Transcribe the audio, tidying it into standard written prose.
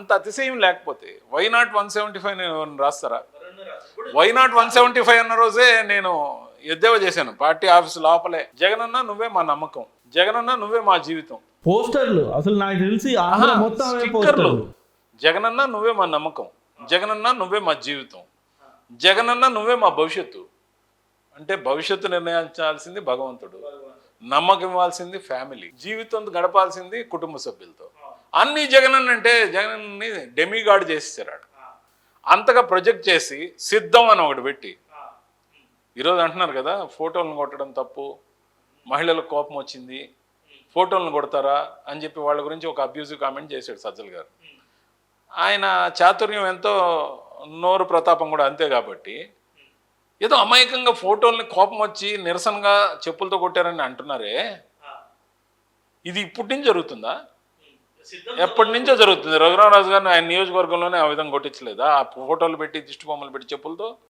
అంత అతిశయం లేకపోతే వై నాట్ 175 రాస్తారా? వై నాట్ 175 అన్న రోజే నేను ఎద్దేవా చేశాను పార్టీ ఆఫీస్ లోపలే. జగనన్న నువ్వే మా నమ్మకం, జగనన్న నువ్వే మా జీవితం. పోస్టర్లు అసలు నాకు తెలిసి మొత్తం స్టిక్కర్లు. జగనన్న నువ్వే మా నమ్మకం, జగనన్న నువ్వే మా జీవితం, జగనన్న నువ్వే మా భవిష్యత్తు. అంటే భవిష్యత్తు నిర్ణయించాల్సింది భగవంతుడు, నమ్మకం ఇవ్వాల్సింది ఫ్యామిలీ, జీవితం గడపాల్సింది కుటుంబ సభ్యులతో. అన్ని జగనన్న అంటే జగన్ని డెమిగాడ్ చేసేసాడు. అంతగా ప్రొజెక్ట్ చేసి సిద్ధం అని ఒకటి పెట్టి ఈరోజు అంటున్నారు కదా ఫోటోలను కొట్టడం తప్పు, మహిళలకు కోపం వచ్చింది, ఫోటోలను కొడతారా అని చెప్పి వాళ్ళ గురించి ఒక అబ్యూజివ్ కామెంట్ చేశాడు సజ్జల్ గారు. ఆయన చాతుర్యం ఎంతో, నోరు ప్రతాపం కూడా అంతే. కాబట్టి ఏదో అమాయకంగా ఫోటోల్ని కోపం వచ్చి నిరసనగా చెప్పులతో కొట్టారని అంటున్నారే, ఇది ఇప్పటి నుంచి జరుగుతుందా? ఎప్పటి నుంచో జరుగుతుంది. రఘురామరాజు గారిని ఆయన నియోజకవర్గంలోనే ఆ విధంగా కొట్టించలేదా? ఆ ఫోటోలు పెట్టి దిష్టి బొమ్మలు పెట్టి చెప్పులతో.